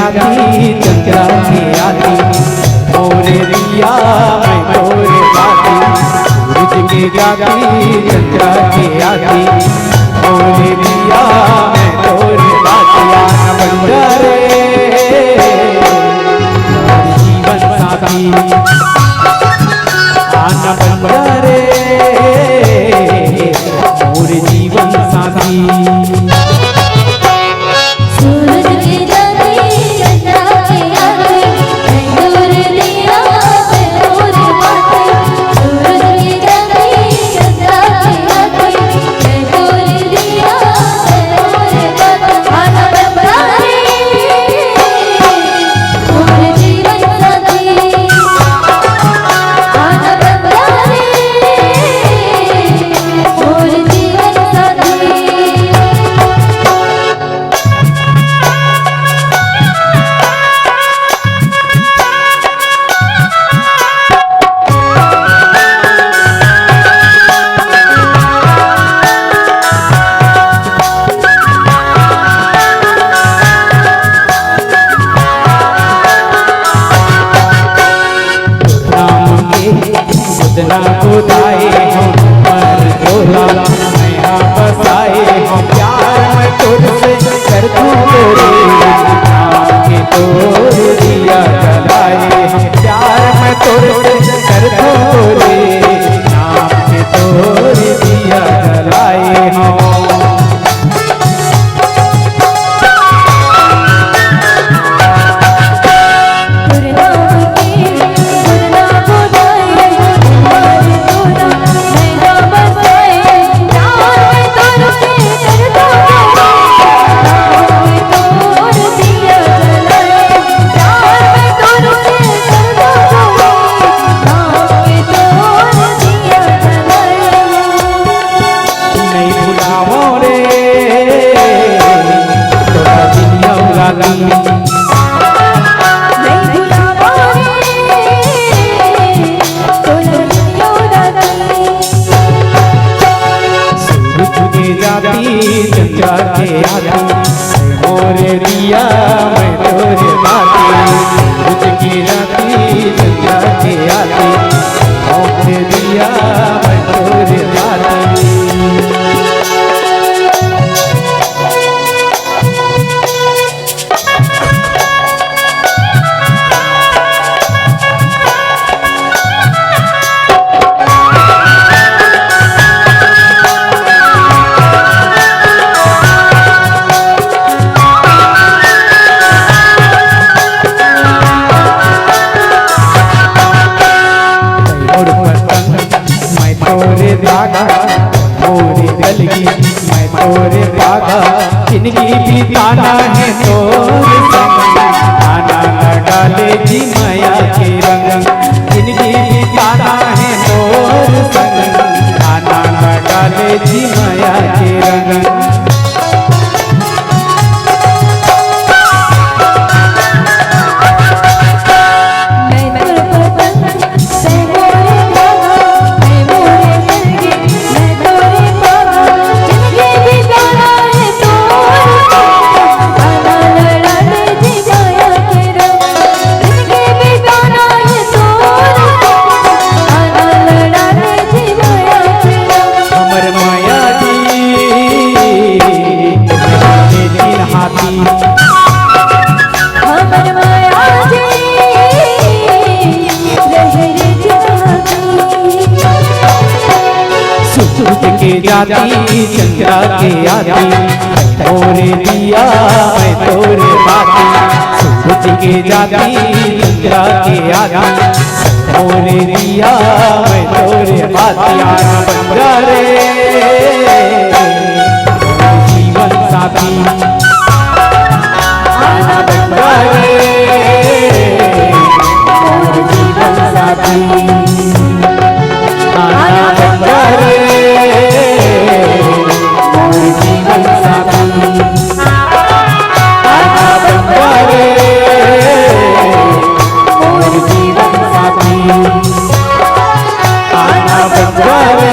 जाती चंद्रा के आती, मोरे दिया मैं तोरे बाती। सूरज के जाती चंद्रा के आती, मोरे दिया मैं तोरे बाती। आना बन जा रे जीवन साथी, आना बन जा रे मोरे जीवन साथी। खुदना खुदाए हम पर झोला नया बसाए हम, प्यार में तुझसे कर तू तोरे नाम के तोर दिया जलाए हम। प्यार में तुझसे कर तू तोरे नाम के तोर दिया जलाए हम। चंद्रा के आती, मोरे दिया मैं तोरे बाती। सूरज की जाती चंद्रा के आती, मोरे दिया मैं तोरे बाती। मोरे गलगी मैं तोरे बागा, जिंदगी भी ताना है तोर संग। ताना न डाले जी माया के रंग, जिंदगी भी ताना है तोर संग। ताना न डाले जी माया के रंग। के जाती चंद्रा के आती, मोरे दिया मैं तोरे बाती। सूरज के जाती चंद्रा के आती, मोरे दिया मैं तोरे बाती। आना बन जा रे जीवन साथी, आना बन जा रे जीवन साथी, आना बन जा रे जीवन साथी, आना बन जा रे जीवन साथी, आना बन जा रे।